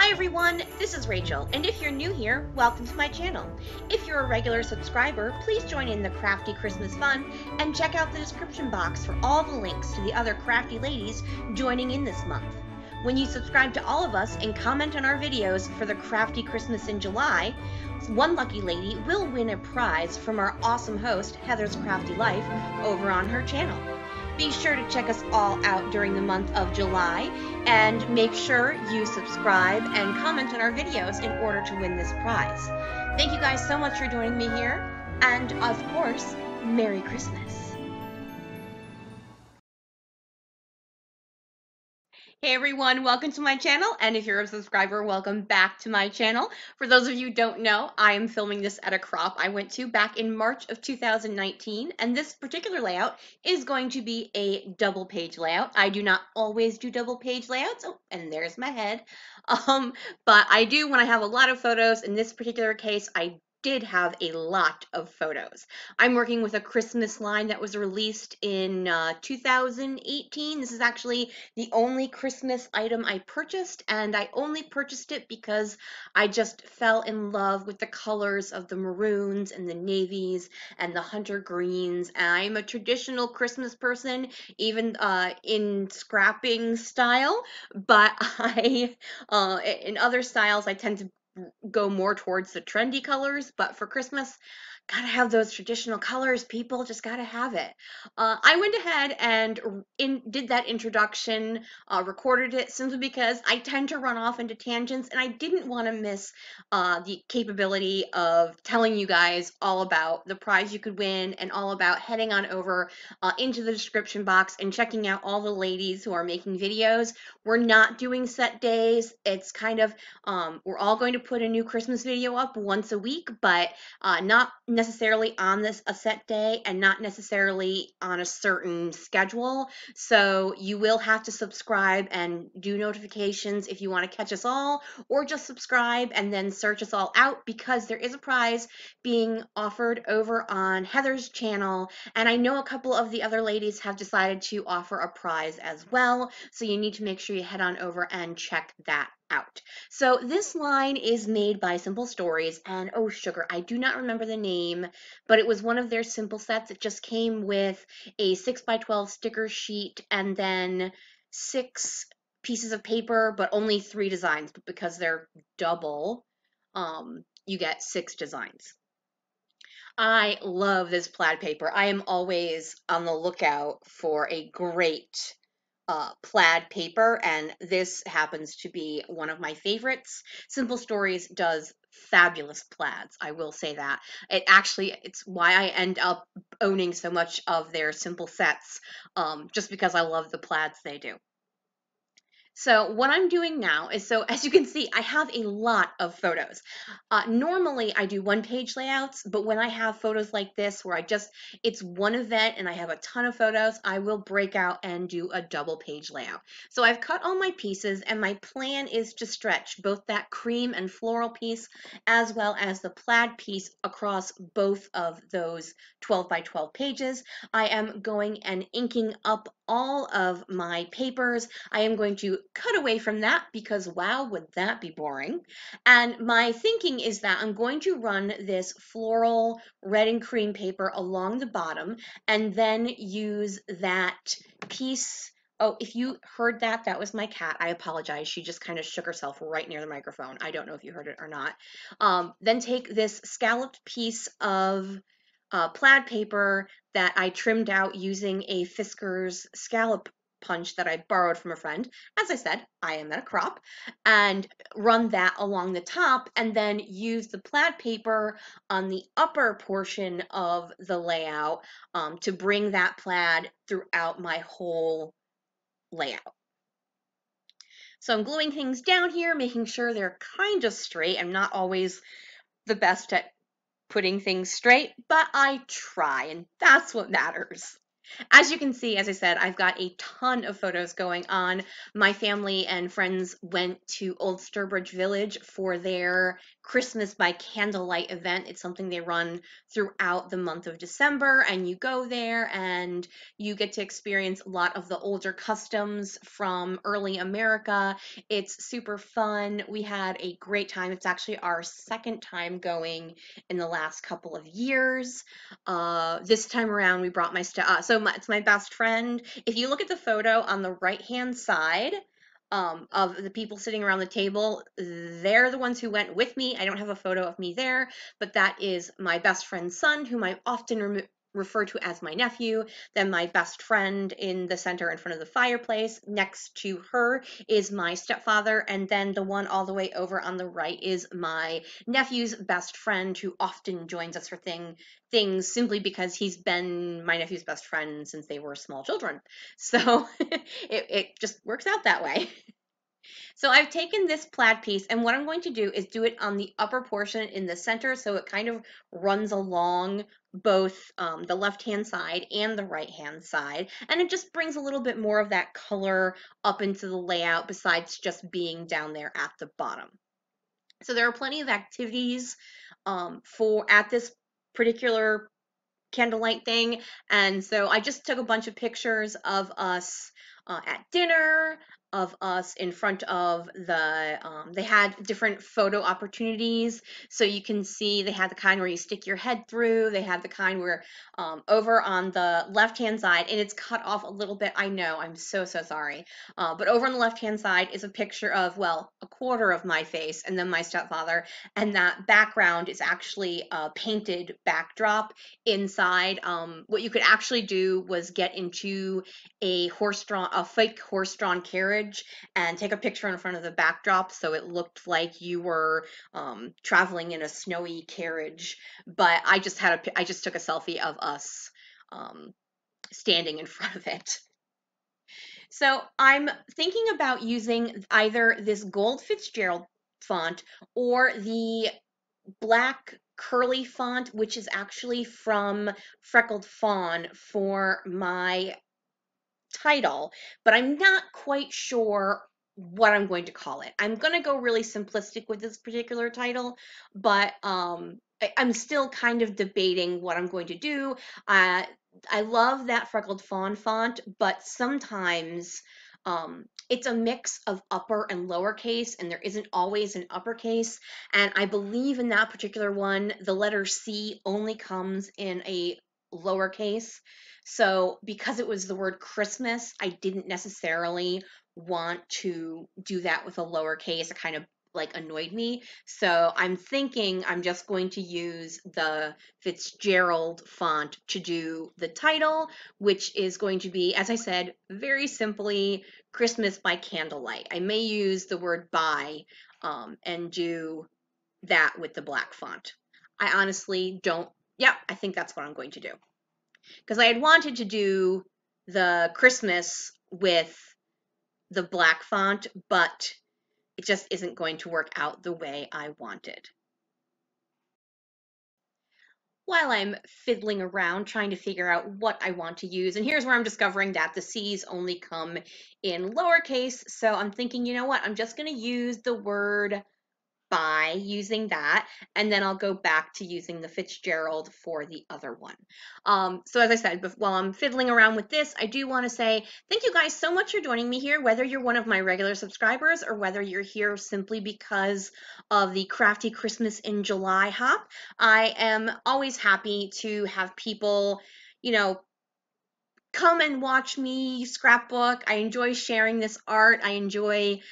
Hi everyone, this is Rachel, and if you're new here, welcome to my channel. If you're a regular subscriber, please join in the crafty Christmas fun and check out the description box for all the links to the other crafty ladies joining in this month. When you subscribe to all of us and comment on our videos for the crafty Christmas in July, one lucky lady will win a prize from our awesome host, Heather's Crafty Life, over on her channel. Be sure to check us all out during the month of July, and make sure you subscribe and comment on our videos in order to win this prize. Thank you guys so much for joining me here, and of course, Merry Christmas! Hey everyone, welcome to my channel, and if you're a subscriber, welcome back to my channel. For those of you who don't know, I am filming this at a crop I went to back in March of 2019, and this particular layout is going to be a double page layout. I do not always do double page layouts, oh, and there's my head, but I do when I have a lot of photos. In this particular case, I did have a lot of photos. I'm working with a Christmas line that was released in 2018. This is actually the only Christmas item I purchased, and I only purchased it because I just fell in love with the colors of the maroons and the navies and the hunter greens. I'm a traditional Christmas person, even in scrapping style, but in other styles I tend to go more towards the trendy colors, but for Christmas, gotta have those traditional colors, people, just gotta have it. I went ahead and did that introduction, recorded it simply because I tend to run off into tangents, and I didn't want to miss the capability of telling you guys all about the prize you could win and all about heading on over into the description box and checking out all the ladies who are making videos. We're not doing set days. It's kind of, we're all going to put a new Christmas video up once a week, but not necessarily on a set day and not necessarily on a certain schedule. So you will have to subscribe and do notifications if you want to catch us all, or just subscribe and then search us all out, because there is a prize being offered over on Heather's channel, and I know a couple of the other ladies have decided to offer a prize as well, so you need to make sure you head on over and check that out. So this line is made by Simple Stories, and oh sugar, I do not remember the name, but it was one of their simple sets. It just came with a 6x12 sticker sheet and then 6 pieces of paper, but only 3 designs. But because they're double, you get 6 designs. I love this plaid paper. I am always on the lookout for a great plaid paper, and this happens to be one of my favorites. Simple Stories does fabulous plaids, I will say that. It's why I end up owning so much of their simple sets, just because I love the plaids they do. So what I'm doing now is, so as you can see, I have a lot of photos. Normally I do one-page layouts, but when I have photos like this where it's one event and I have a ton of photos, I will break out and do a double-page layout. So I've cut all my pieces, and my plan is to stretch both that cream and floral piece as well as the plaid piece across both of those 12 by 12 pages. I am going and inking up all of my papers. I am going to cut away from that because wow, would that be boring. And my thinking is that I'm going to run this floral red and cream paper along the bottom, and then use that piece. Oh, if you heard that, that was my cat. I apologize. She just kind of shook herself right near the microphone. I don't know if you heard it or not. Then take this scalloped piece of plaid paper that I trimmed out using a Fisker's scallop punch that I borrowed from a friend. As I said, I am at a crop, and run that along the top, and then use the plaid paper on the upper portion of the layout to bring that plaid throughout my whole layout. So I'm gluing things down here, making sure they're kind of straight. I'm not always the best at putting things straight, but I try, and that's what matters. As you can see, as I said, I've got a ton of photos going on. My family and friends went to Old Sturbridge Village for their Christmas by Candlelight event. It's something they run throughout the month of December, and you go there and you get to experience a lot of the older customs from early America. It's super fun. We had a great time. It's actually our second time going in the last couple of years. This time around, we brought my it's my best friend. If you look at the photo on the right hand side of the people sitting around the table, they're the ones who went with me. I don't have a photo of me there, but that is my best friend's son, whom I often refer to as my nephew. Then my best friend in the center in front of the fireplace. Next to her is my stepfather, and then the one all the way over on the right is my nephew's best friend, who often joins us for things simply because he's been my nephew's best friend since they were small children. So it just works out that way. So I've taken this plaid piece, and what I'm going to do is do it on the upper portion in the center, so it kind of runs along both the left-hand side and the right-hand side, and it just brings a little bit more of that color up into the layout besides just being down there at the bottom. So there are plenty of activities for at this particular candlelight thing. And so I just took a bunch of pictures of us at dinner, of us in front of they had different photo opportunities. So you can see they had the kind where you stick your head through, they had the kind where over on the left hand side, and it's cut off a little bit. I know, I'm so sorry. But over on the left hand side is a picture of, well, a quarter of my face and then my stepfather. And that background is actually a painted backdrop inside. What you could actually do was get into a fake horse-drawn carriage and take a picture in front of the backdrop, so it looked like you were traveling in a snowy carriage. But I just took a selfie of us standing in front of it. So I'm thinking about using either this gold Fitzgerald font or the black curly font, which is actually from Freckled Fawn for my title, but I'm not quite sure what I'm going to call it. I'm going to go really simplistic with this particular title, but I'm still kind of debating what I'm going to do. I love that Freckled Fawn font, but sometimes it's a mix of upper and lowercase, and there isn't always an uppercase. And I believe in that particular one, the letter C only comes in a lowercase. So because it was the word Christmas, I didn't necessarily want to do that with a lowercase. It kind of like annoyed me. So I'm thinking I'm just going to use the Fitzgerald font to do the title, which is going to be, as I said, very simply Christmas by Candlelight. I may use the word by and do that with the black font. I honestly don't, yeah, I think that's what I'm going to do. Because I had wanted to do the Christmas with the black font, but it just isn't going to work out the way I wanted. While I'm fiddling around trying to figure out what I want to use, and here's where I'm discovering that the C's only come in lowercase, so I'm thinking, you know what, I'm just going to use the word by using that, and then I'll go back to using the Fitzgerald for the other one. So as I said, while I'm fiddling around with this, I do want to say thank you guys so much for joining me here, whether you're one of my regular subscribers or whether you're here simply because of the Crafty Christmas in July hop. I am always happy to have people, you know, come and watch me scrapbook. I enjoy sharing this art. I enjoy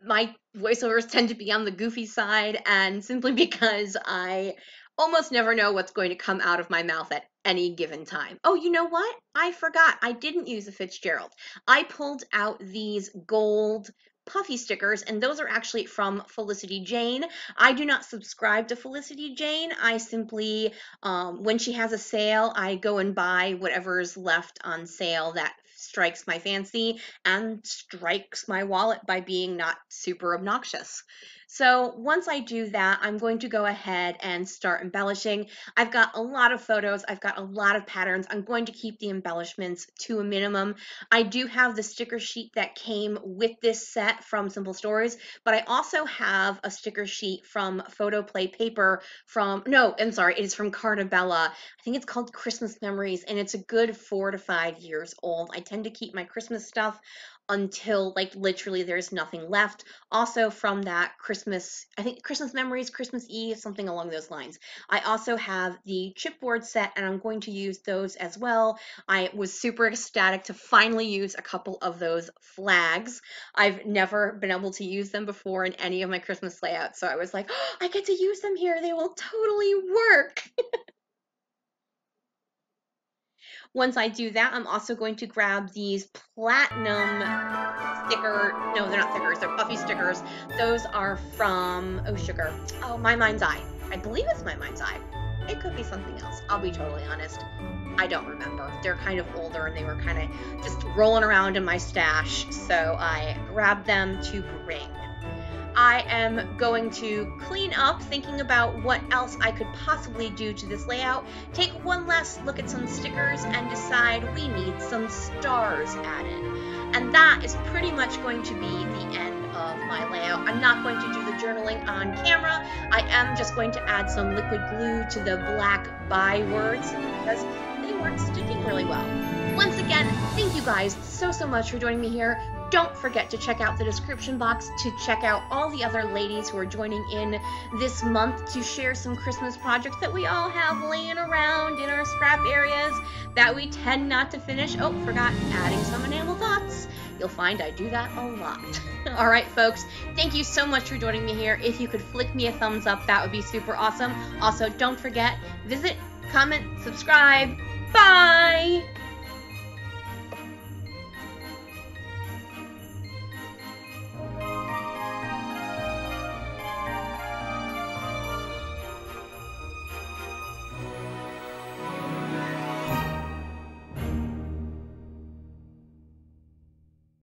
my voiceovers tend to be on the goofy side, and simply because I almost never know what's going to come out of my mouth at any given time. Oh, you know what? I forgot. I didn't use a Fitzgerald. I pulled out these gold puffy stickers, and those are actually from Felicity Jane. I do not subscribe to Felicity Jane. I simply, when she has a sale, I go and buy whatever's left on sale that strikes my fancy and strikes my wallet by being not super obnoxious. So once I do that, I'm going to go ahead and start embellishing. I've got a lot of photos. I've got a lot of patterns. I'm going to keep the embellishments to a minimum. I do have the sticker sheet that came with this set from Simple Stories, but I also have a sticker sheet from Photo Play Paper from, no, I'm sorry, it is from Cartabella. I think it's called Christmas Memories, and it's a good 4 to 5 years old. I tend to keep my Christmas stuff until like literally there's nothing left. Also from that Christmas, I think Christmas Memories, Christmas Eve, something along those lines. I also have the chipboard set, and I'm going to use those as well. I was super ecstatic to finally use a couple of those flags. I've never been able to use them before in any of my Christmas layouts, so I was like, oh, I get to use them here. They will totally work. Once I do that, I'm also going to grab these platinum sticker, no, they're not stickers, they're puffy stickers. Those are from, oh, sugar. Oh, My Mind's Eye. I believe it's My Mind's Eye. It could be something else. I'll be totally honest. I don't remember. They're kind of older and they were kind of just rolling around in my stash, so I grabbed them to bring. I am going to clean up, thinking about what else I could possibly do to this layout, take one last look at some stickers, and decide we need some stars added. And that is pretty much going to be the end of my layout. I'm not going to do the journaling on camera. I am just going to add some liquid glue to the black bywords because they weren't sticking really well. Once again, thank you guys so much for joining me here. Don't forget to check out the description box to check out all the other ladies who are joining in this month to share some Christmas projects that we all have laying around in our scrap areas that we tend not to finish. Oh, forgot adding some enamel dots. You'll find I do that a lot. All right, folks, thank you so much for joining me here. If you could flick me a thumbs up, that would be super awesome. Also, don't forget, visit, comment, subscribe. Bye!